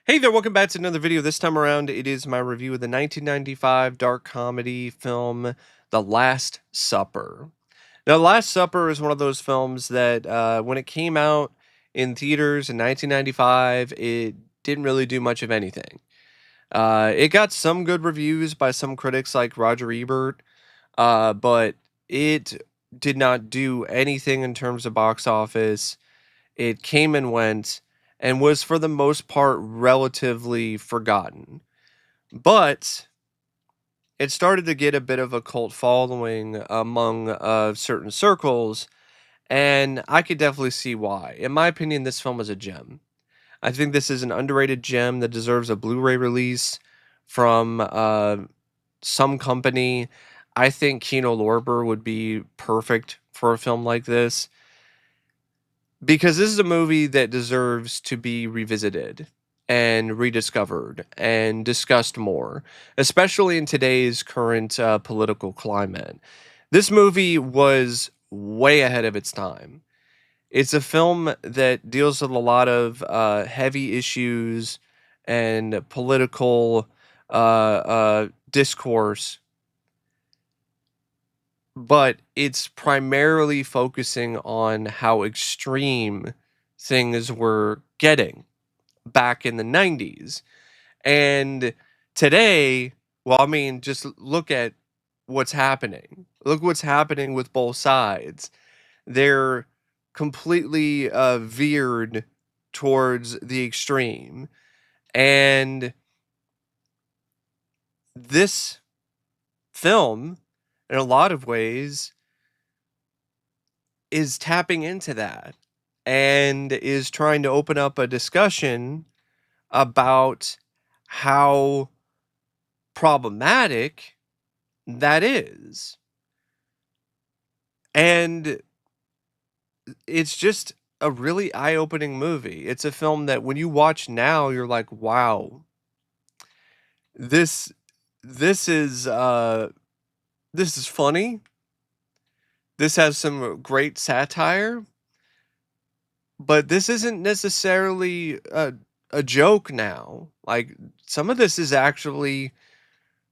Hey there, welcome back to another video. This time around, it is my review of the 1995 dark comedy film, The Last Supper. Now, The Last Supper is one of those films that when it came out in theaters in 1995, it didn't really do much of anything. It got some good reviews by some critics like Roger Ebert, but it did not do anything in terms of box office. It came and went and was for the most part relatively forgotten. But it started to get a bit of a cult following among certain circles, and I could definitely see why. In my opinion, this film is a gem. I think this is an underrated gem that deserves a Blu-ray release from some company. I think Kino Lorber would be perfect for a film like this, because this is a movie that deserves to be revisited and rediscovered and discussed more, especially in today's current political climate. This movie was way ahead of its time. It's a film that deals with a lot of heavy issues and political discourse, but it's primarily focusing on how extreme things were getting back in the 90s. And today, well, I mean, just look at what's happening. Look what's happening with both sides. They're completely veered towards the extreme. And this film, in a lot of ways, is tapping into that and is trying to open up a discussion about how problematic that is. And it's just a really eye-opening movie. It's a film that when you watch now, you're like, wow, this this is this is funny. This has some great satire, but this isn't necessarily a joke now. Like, some of this is actually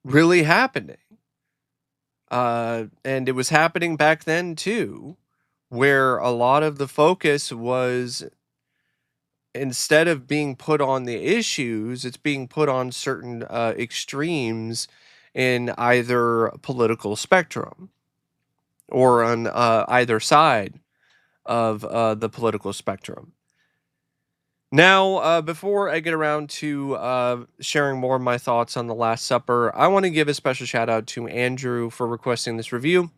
really happening. And it was happening back then too, where a lot of the focus was, instead of being put on the issues, it's being put on certain extremes in either political spectrum or on either side of the political spectrum. Now, before I get around to sharing more of my thoughts on The Last Supper, I want to give a special shout out to Andrew for requesting this review.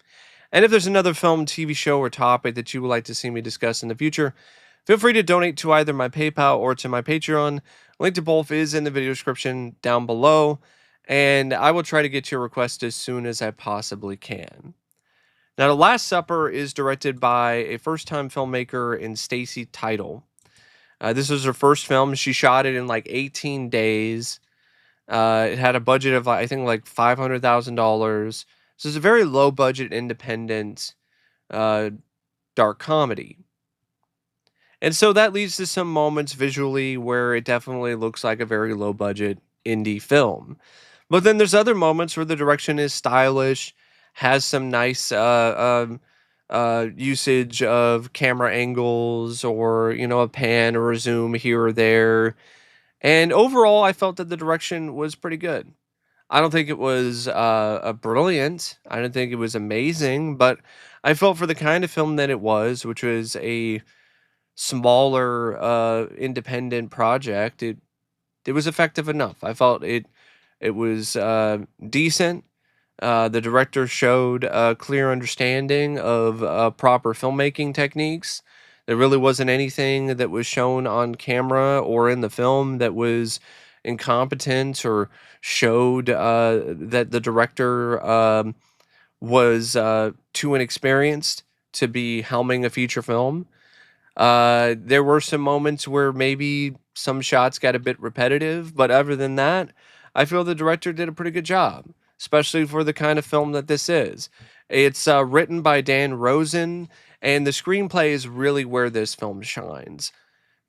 And if there's another film, TV show, or topic that you would like to see me discuss in the future, feel free to donate to either my PayPal or to my Patreon. Link to both is in the video description down below, and I will try to get your request as soon as I possibly can. Now, The Last Supper is directed by a first-time filmmaker in Stacy Title. This was her first film. She shot it in like 18 days. It had a budget of, I think, like $500,000. So it's a very low budget, independent, dark comedy. And so that leads to some moments visually where it definitely looks like a very low budget indie film. But then there's other moments where the direction is stylish, has some nice usage of camera angles, or, a pan or a zoom here or there. And overall, I felt that the direction was pretty good. I don't think it was a brilliant. I don't think it was amazing, but I felt for the kind of film that it was, which was a smaller independent project, it was effective enough. I felt it was decent. The director showed a clear understanding of proper filmmaking techniques. There really wasn't anything that was shown on camera or in the film that was incompetent or showed that the director was too inexperienced to be helming a feature film. There were some moments where maybe some shots got a bit repetitive, but other than that, I feel the director did a pretty good job, especially for the kind of film that this is. It's written by Dan Rosen, and the screenplay is really where this film shines.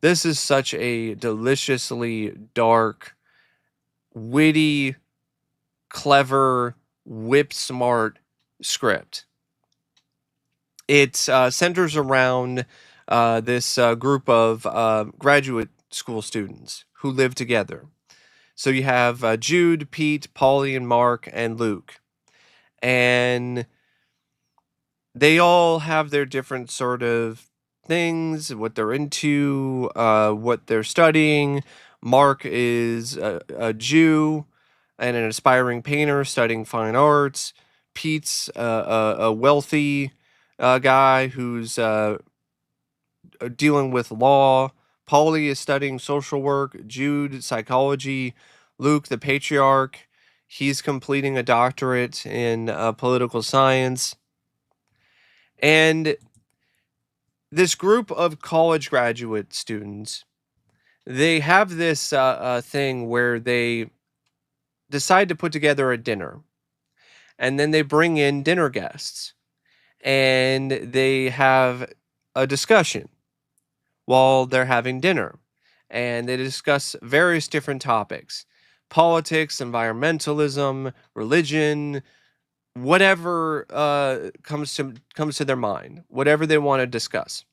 This is such a deliciously dark, witty, clever, whip smart script. It centers around this group of graduate school students who live together. So you have Jude, Pete, Paulie, and Mark, and Luke. And they all have their different sort of things, what they're into, what they're studying. Mark is a Jew and an aspiring painter studying fine arts. Pete's a wealthy guy who's dealing with law. Paulie is studying social work. Jude, psychology. Luke, the patriarch, he's completing a doctorate in political science. And this group of college graduate students, they have this thing where they decide to put together a dinner, and then they bring in dinner guests, and they have a discussion while they're having dinner, and they discuss various different topics: politics, environmentalism, religion, whatever comes to their mind, whatever they want to discuss.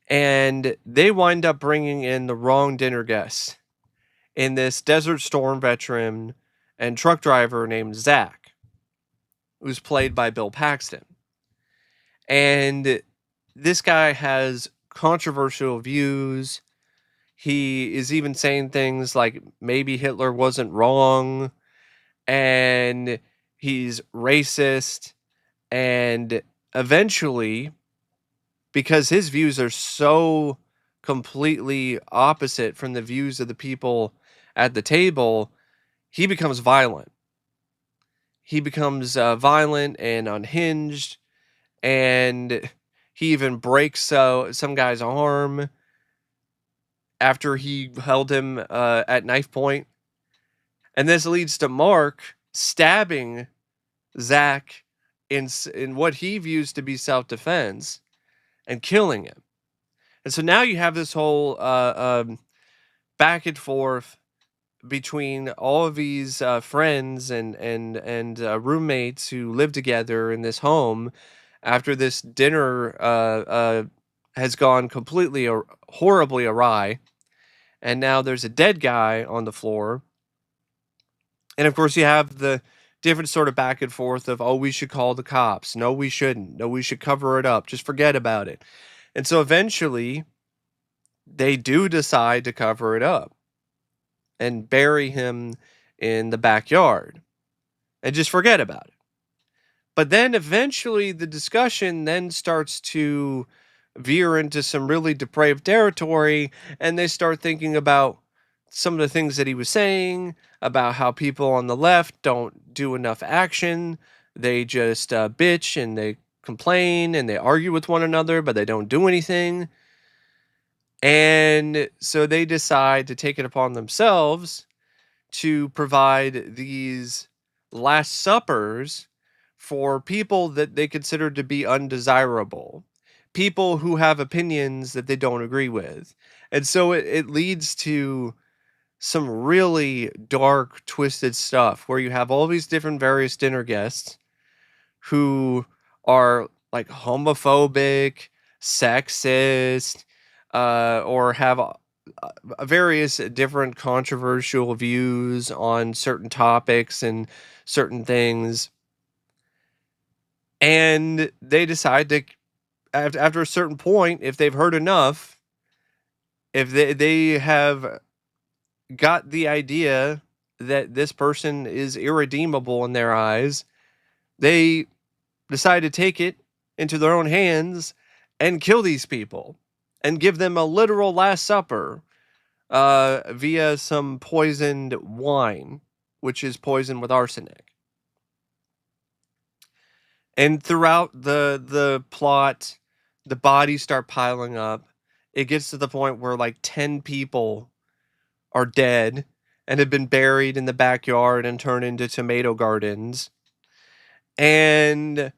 And they wind up bringing in the wrong dinner guests in this Desert Storm veteran and truck driver named Zach, who's played by Bill Paxton. And this guy has controversial views. He is even saying things like maybe Hitler wasn't wrong, and he's racist. And eventually, because his views are so completely opposite from the views of the people at the table, he becomes violent. He becomes violent and unhinged, and he even breaks some guy's arm after he held him at knife point. And this leads to Mark stabbing Zach in what he views to be self-defense and killing him. And so now you have this whole back and forth between all of these friends and roommates who live together in this home after this dinner has gone completely horribly awry, and now there's a dead guy on the floor. And of course, you have the different sort of back and forth of, oh, we should call the cops. No, we shouldn't. No, we should cover it up. Just forget about it. And so eventually, they do decide to cover it up and bury him in the backyard and just forget about it. But then eventually the discussion then starts to veer into some really depraved territory, and they start thinking about some of the things that he was saying about how people on the left don't do enough action. They just bitch and they complain and they argue with one another, but they don't do anything. And so they decide to take it upon themselves to provide these Last Suppers for people that they consider to be undesirable, people who have opinions that they don't agree with. And so it leads to some really dark, twisted stuff where you have all these different various dinner guests who are like homophobic, sexist, or have various different controversial views on certain topics and certain things. And they decide to, after a certain point, if they've heard enough, if they have got the idea that this person is irredeemable in their eyes, they decide to take it into their own hands and kill these people and give them a literal Last Supper via some poisoned wine, which is poisoned with arsenic. And throughout the plot, the bodies start piling up. It gets to the point where like 10 people are dead and have been buried in the backyard and turned into tomato gardens. And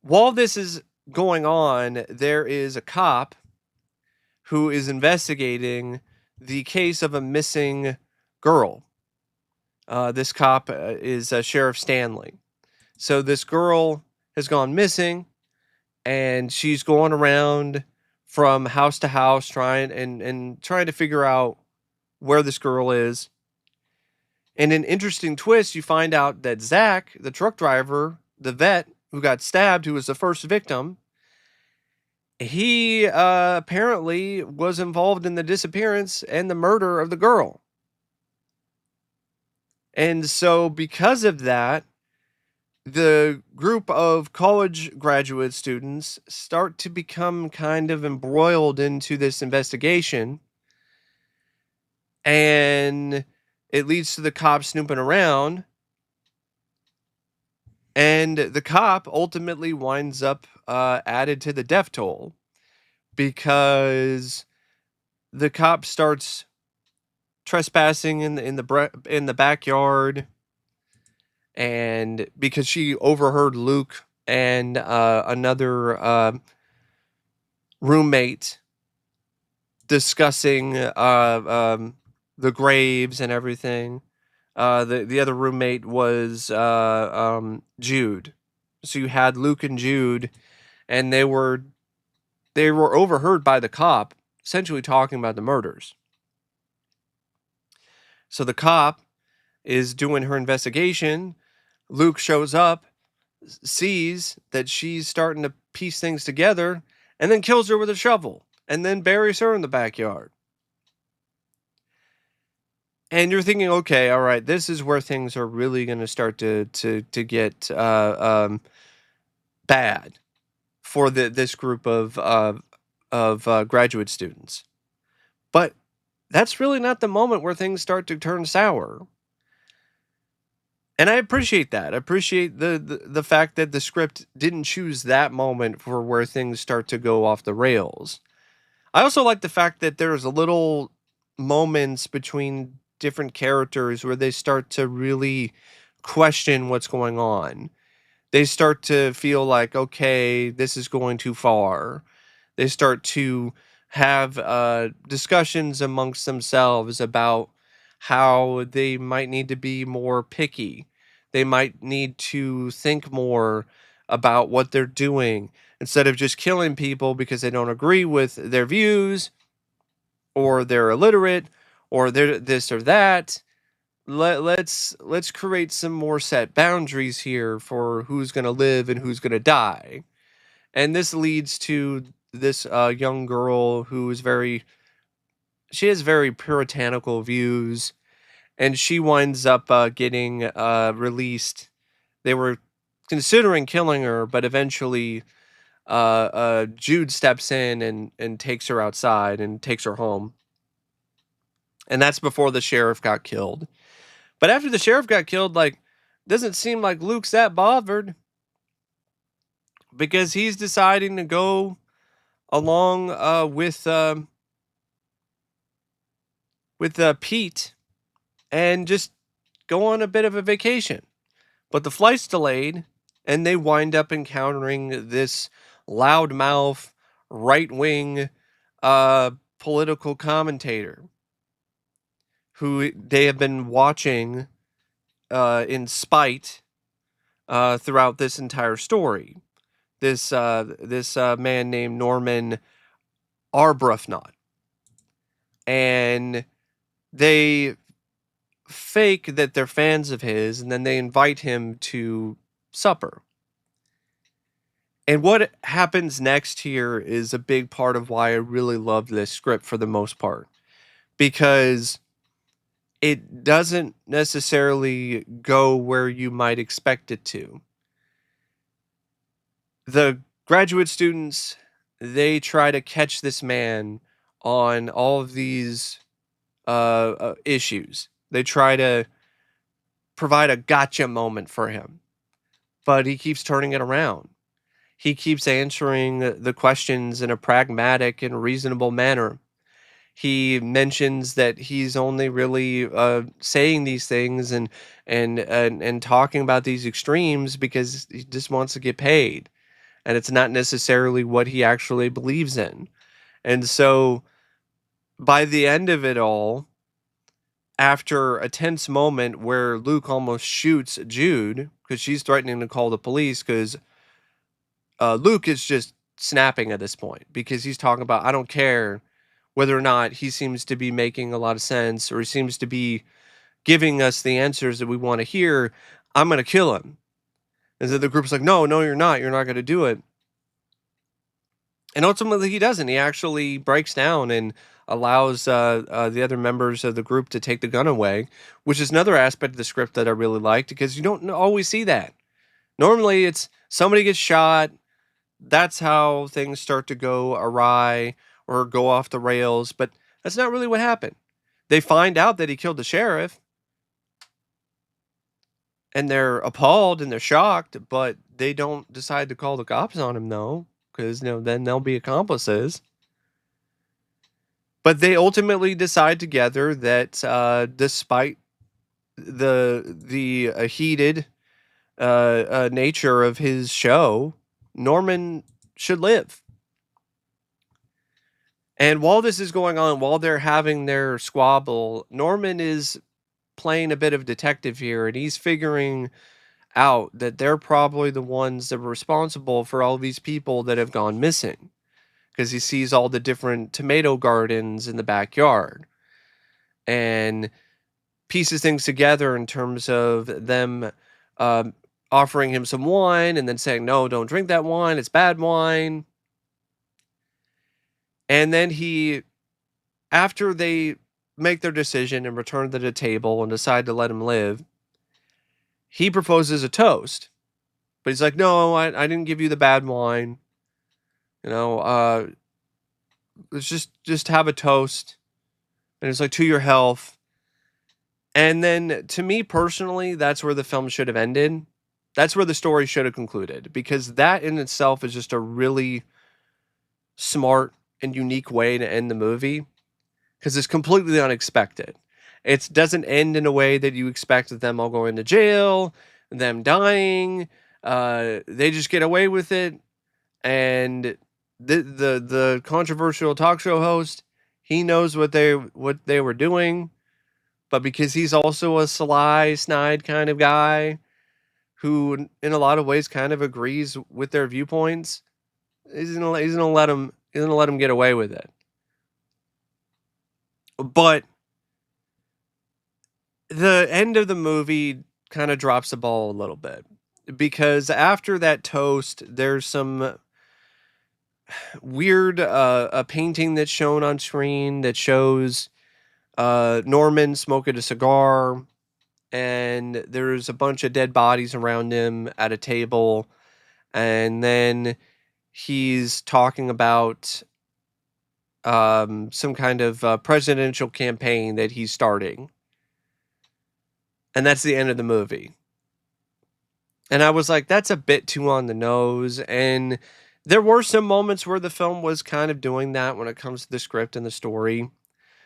while this is going on, there is a cop who is investigating the case of a missing girl. This cop is Sheriff Stanley. So this girl has gone missing, and she's going around from house to house trying trying to figure out where this girl is. And an interesting twist, you find out that Zach, the truck driver, the vet who got stabbed, who was the first victim, he apparently was involved in the disappearance and the murder of the girl. And so, because of that, the group of college graduate students start to become kind of embroiled into this investigation. And it leads to the cops snooping around. And the cop ultimately winds up added to the death toll because the cop starts trespassing in the backyard, and because she overheard Luke and another roommate discussing the graves and everything. The other roommate was Jude. So you had Luke and Jude, and they were overheard by the cop, essentially talking about the murders. So the cop is doing her investigation. Luke shows up, sees that she's starting to piece things together, and then kills her with a shovel, and then buries her in the backyard. And you're thinking, okay, all right, this is where things are really going to start to get bad for this group of graduate students. But that's really not the moment where things start to turn sour. And I appreciate that. I appreciate the fact that the script didn't choose that moment for where things start to go off the rails. I also like the fact that there's a little moments between different characters where they start to really question what's going on. They start to feel like, okay, this is going too far. They start to have discussions amongst themselves about how they might need to be more picky. They might need to think more about what they're doing instead of just killing people because they don't agree with their views, or they're illiterate, or they're this or that. Let's create some more set boundaries here for who's going to live and who's going to die. And this leads to this young girl who is she has very puritanical views, and she winds up getting released. They were considering killing her, but eventually Jude steps in and takes her outside and takes her home. And that's before the sheriff got killed. But after the sheriff got killed, like, doesn't seem like Luke's that bothered, because he's deciding to go along with Pete and just go on a bit of a vacation. But the flight's delayed, and they wind up encountering this loudmouth, right wing political commentator who they have been watching in spite throughout this entire story. This man named Norman Arbuthnot. And they fake that they're fans of his, and then they invite him to supper. And what happens next here is a big part of why I really love this script for the most part, because it doesn't necessarily go where you might expect it to. The graduate students, they try to catch this man on all of these issues. They try to provide a gotcha moment for him, but he keeps turning it around. He keeps answering the questions in a pragmatic and reasonable manner. He mentions that he's only really saying these things and talking about these extremes because he just wants to get paid, and it's not necessarily what he actually believes in. And so by the end of it all, after a tense moment where Luke almost shoots Jude because she's threatening to call the police because Luke is just snapping at this point because he's talking about, I don't care whether or not he seems to be making a lot of sense or he seems to be giving us the answers that we want to hear. I'm going to kill him. And then the group's like, no, you're not. You're not going to do it. And ultimately, he doesn't. He actually breaks down and allows the other members of the group to take the gun away, which is another aspect of the script that I really liked because you don't always see that. Normally, it's somebody gets shot. That's how things start to go awry or go off the rails. But that's not really what happened. They find out that he killed the sheriff and they're appalled and they're shocked, but they don't decide to call the cops on him, though, because then they'll be accomplices. But they ultimately decide together that despite the heated nature of his show, Norman should live. And while this is going on, while they're having their squabble, Norman is playing a bit of detective here, and he's figuring out that they're probably the ones that were responsible for all these people that have gone missing because he sees all the different tomato gardens in the backyard and pieces things together in terms of them offering him some wine and then saying, no, don't drink that wine. It's bad wine. And then after they make their decision and return to the table and decide to let him live, he proposes a toast. But he's like, no, I didn't give you the bad wine. Let's just have a toast. And it's like, to your health. And then to me personally, that's where the film should have ended. That's where the story should have concluded. Because that in itself is just a really smart and unique way to end the movie. Because it's completely unexpected. It doesn't end in a way that you expect them all going to jail, them dying. They just get away with it. And the controversial talk show host, he knows what they were doing, but because he's also a sly, snide kind of guy who, in a lot of ways, kind of agrees with their viewpoints, he's gonna let him get away with it. But the end of the movie kind of drops the ball a little bit because after that toast, there's some weird a painting that's shown on screen that shows Norman smoking a cigar, and there's a bunch of dead bodies around him at a table, and then he's talking about some kind of presidential campaign that he's starting, and that's the end of the movie. And I was like, that's a bit too on the nose. And there were some moments where the film was kind of doing that when it comes to the script and the story.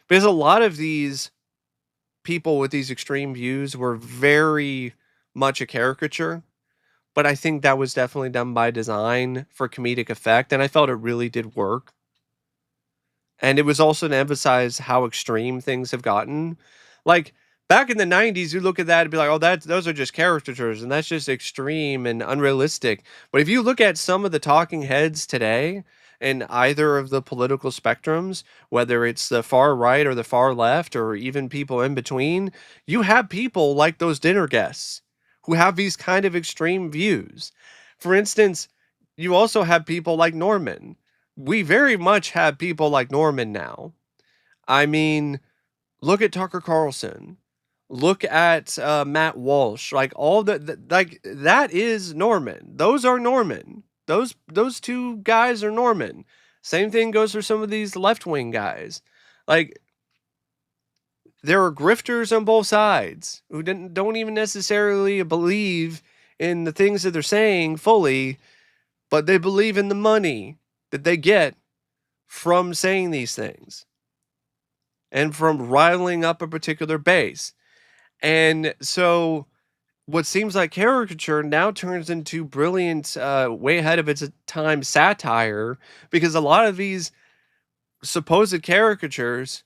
Because a lot of these people with these extreme views were very much a caricature. But I think that was definitely done by design for comedic effect. And I felt it really did work. And it was also to emphasize how extreme things have gotten. Like, back in the 90s, you look at that and be like, oh, those are just caricatures, and that's just extreme and unrealistic. But if you look at some of the talking heads today in either of the political spectrums, whether it's the far right or the far left, or even people in between, you have people like those dinner guests who have these kind of extreme views. For instance, you also have people like Norman. We very much have people like Norman now. I mean, look at Tucker Carlson. Look at Matt Walsh. Like like that is Norman. Those are Norman. Those two guys are Norman. Same thing goes for some of these left wing guys. Like, there are grifters on both sides who don't even necessarily believe in the things that they're saying fully, but they believe in the money that they get from saying these things and from riling up a particular base. And so what seems like caricature now turns into brilliant, way ahead of its time satire, because a lot of these supposed caricatures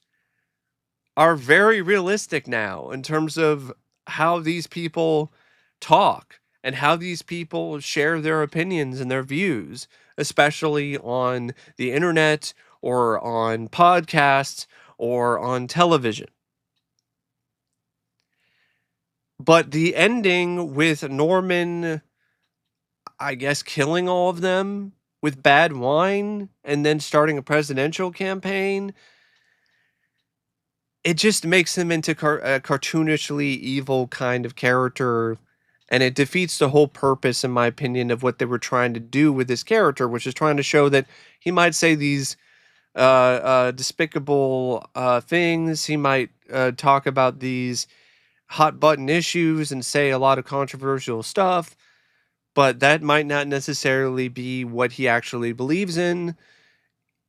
are very realistic now in terms of how these people talk and how these people share their opinions and their views, especially on the internet or on podcasts or on television. But the ending with Norman, I guess, killing all of them with bad wine and then starting a presidential campaign, it just makes him into a cartoonishly evil kind of character, and it defeats the whole purpose, in my opinion, of what they were trying to do with this character, which is trying to show that he might say these despicable things. He might talk about these hot button issues and say a lot of controversial stuff, but that might not necessarily be what he actually believes in.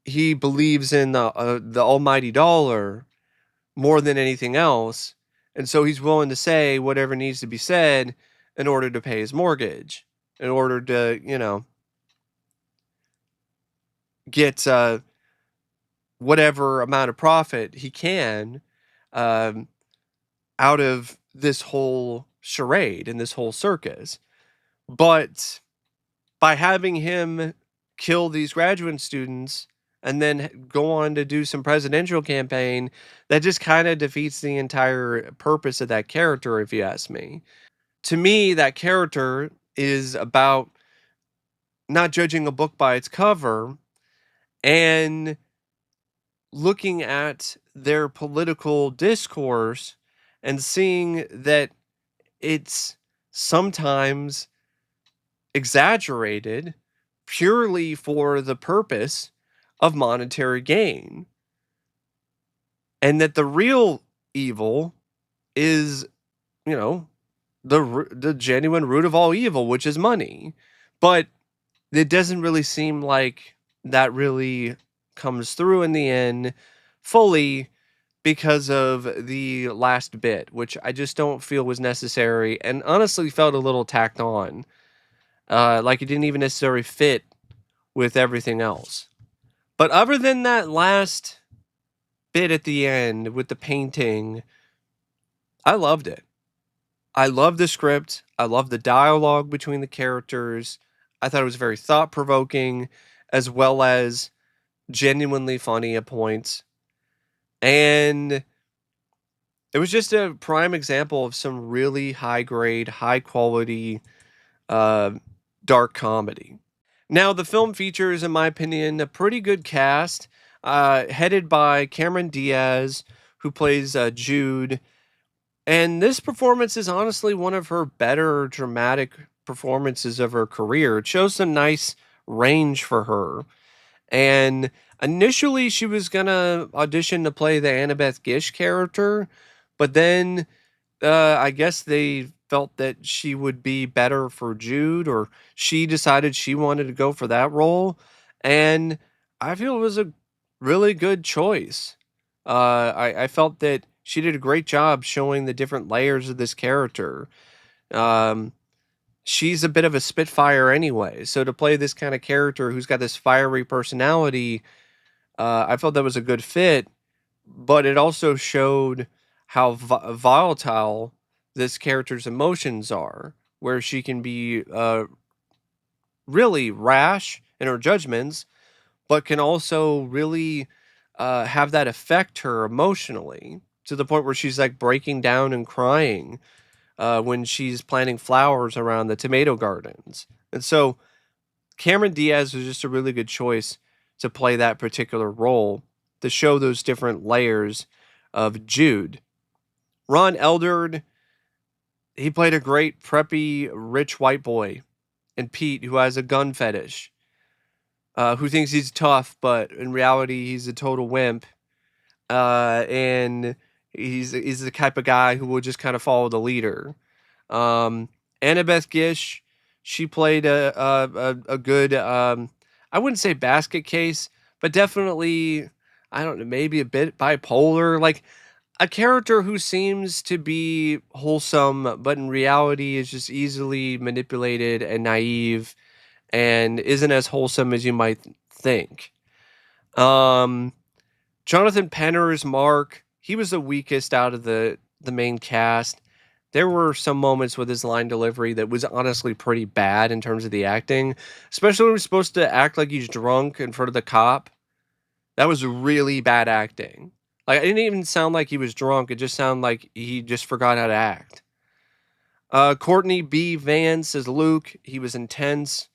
He believes in the almighty dollar more than anything else. And so he's willing to say whatever needs to be said in order to pay his mortgage, in order to, get whatever amount of profit he can um, out of this whole charade and this whole circus. But by having him kill these graduate students and then go on to do some presidential campaign, that just kind of defeats the entire purpose of that character, if you ask me. To me, that character is about not judging a book by its cover and looking at their political discourse and seeing that it's sometimes exaggerated purely for the purpose of monetary gain, and that the real evil is, you know, the genuine root of all evil, which is money. But it doesn't really seem like that really comes through in the end fully because of the last bit, which I just don't feel was necessary and honestly felt a little tacked on. Like it didn't even necessarily fit with everything else. But other than that last bit at the end with the painting, I loved it. I love the script. I love the dialogue between the characters. I thought it was very thought provoking, as well as genuinely funny at points. And it was just a prime example of some really high grade, high quality, uh, dark comedy. Now, the film features, in my opinion, a pretty good cast, headed by Cameron Diaz, who plays Jude. And this performance is honestly one of her better dramatic performances of her career. It shows some nice range for her. And initially, she was going to audition to play the Annabeth Gish character, but then I guess they felt that she would be better for Jude, or she decided she wanted to go for that role. And I feel it was a really good choice. I felt that she did a great job showing the different layers of this character. Um, she's a bit of a spitfire anyway. So to play this kind of character who's got this fiery personality, I felt that was a good fit, but it also showed how volatile this character's emotions are, where she can be really rash in her judgments, but can also really have that affect her emotionally to the point where she's like breaking down and crying when she's planting flowers around the tomato gardens. And so Cameron Diaz was just a really good choice to play that particular role, to show those different layers of Jude. Ron Eldard, he played a great preppy rich white boy, and Pete, who has a gun fetish, who thinks he's tough, but in reality he's a total wimp, and he's the type of guy who will just kind of follow the leader. Um, Annabeth Gish, she played a good, I wouldn't say basket case, but definitely, I don't know, maybe a bit bipolar, like a character who seems to be wholesome, but in reality is just easily manipulated and naive and isn't as wholesome as you might think. Um, Jonathan Penner's Mark, he was the weakest out of the main cast. There were some moments with his line delivery that was honestly pretty bad in terms of the acting, especially when he was supposed to act like he's drunk in front of the cop. That was really bad acting. Like, it didn't even sound like he was drunk. It just sounded like he just forgot how to act. Courtney B. Vance as Luke. He was intense.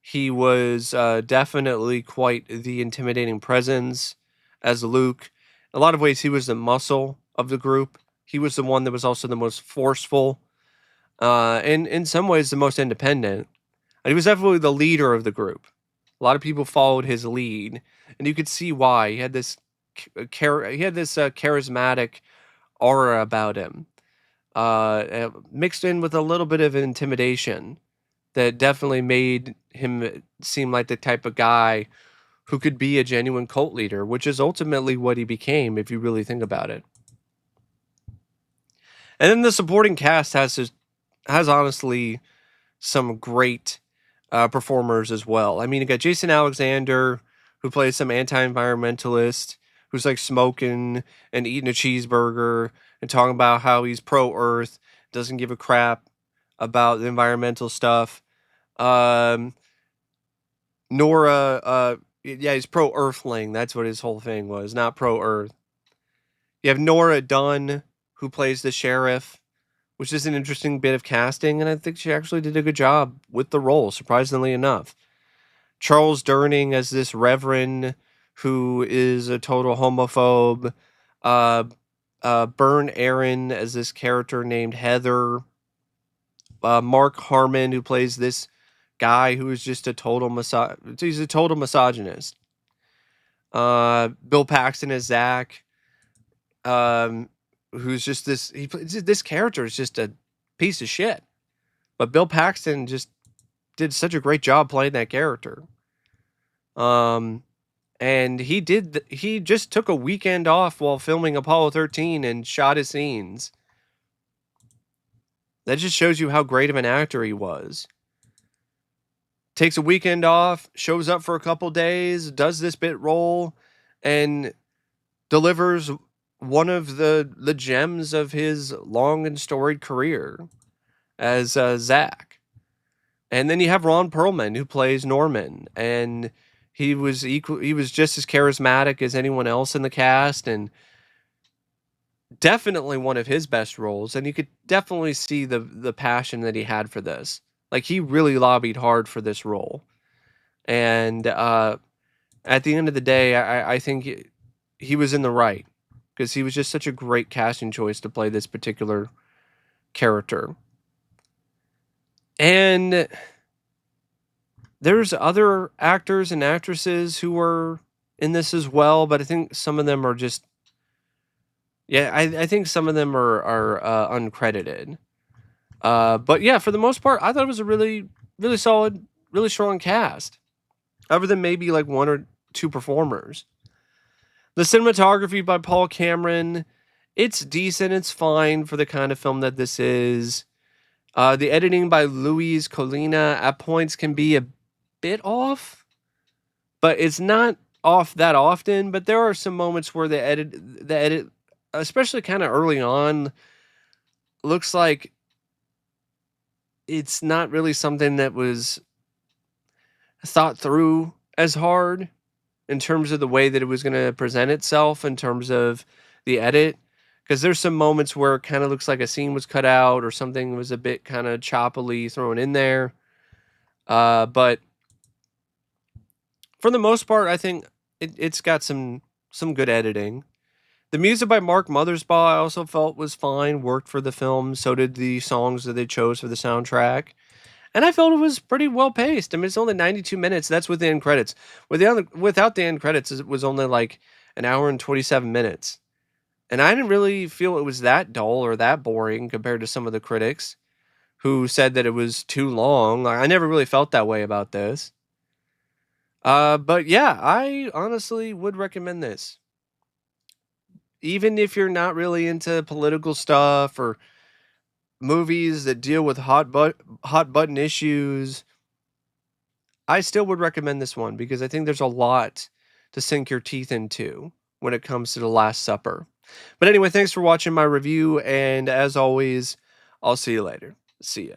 He was definitely quite the intimidating presence as Luke. In a lot of ways, he was the muscle of the group. He was the one that was also the most forceful, and in some ways, the most independent. And he was definitely the leader of the group. A lot of people followed his lead, and you could see why. He had this charismatic aura about him, mixed in with a little bit of intimidation that definitely made him seem like the type of guy who could be a genuine cult leader, which is ultimately what he became if you really think about it. And then the supporting cast has honestly some great performers as well. I mean, you got Jason Alexander, who plays some anti-environmentalist who's like smoking and eating a cheeseburger and talking about how he's pro-Earth, doesn't give a crap about the environmental stuff. Um, Nora, yeah, he's pro-Earthling. That's what his whole thing was, not pro-Earth. You have Nora Dunn, who plays the sheriff, which is an interesting bit of casting, and I think she actually did a good job with the role, surprisingly enough. Charles Durning as this reverend who is a total homophobe. Uh, Burn Aaron as this character named Heather. Mark Harmon, who plays this guy who is just a total he's a total misogynist. Bill Paxton as Zach, who's just this character is just a piece of shit. But Bill Paxton just did such a great job playing that character. And he just took a weekend off while filming Apollo 13 and shot his scenes. That just shows you how great of an actor he was. Takes a weekend off, shows up for a couple days, does this bit role, and delivers one of the gems of his long and storied career as Zach. And then you have Ron Perlman, who plays Norman, and he was just as charismatic as anyone else in the cast, and definitely one of his best roles. And you could definitely see the passion that he had for this. Like, he really lobbied hard for this role. And at the end of the day, I think he was in the right, because he was just such a great casting choice to play this particular character. And there's other actors and actresses who were in this as well, but I think some of them are just, yeah, I think some of them are uncredited. But yeah, for the most part, I thought it was a really, really solid, really strong cast, other than maybe like one or two performers. The cinematography by Paul Cameron, it's decent, it's fine for the kind of film that this is. The editing by Luis Colina at points can be a bit off, but it's not off that often. But there are some moments where the edit, especially kind of early on, looks like it's not really something that was thought through as hard in terms of the way that it was going to present itself in terms of the edit. Because there's some moments where it kind of looks like a scene was cut out or something was a bit kind of choppily thrown in there. But for the most part, I think it's got some good editing. The music by Mark Mothersbaugh I also felt was fine, worked for the film. So did the songs that they chose for the soundtrack. And I felt it was pretty well paced. I mean, it's only 92 minutes. That's with the end credits. Without the end credits, it was only like an hour and 27 minutes. And I didn't really feel it was that dull or that boring compared to some of the critics who said that it was too long. I never really felt that way about this. But yeah, I honestly would recommend this. Even if you're not really into political stuff or movies that deal with hot button issues, I still would recommend this one because I think there's a lot to sink your teeth into when it comes to The Last Supper. But anyway, thanks for watching my review, and as always, I'll see you later. See ya.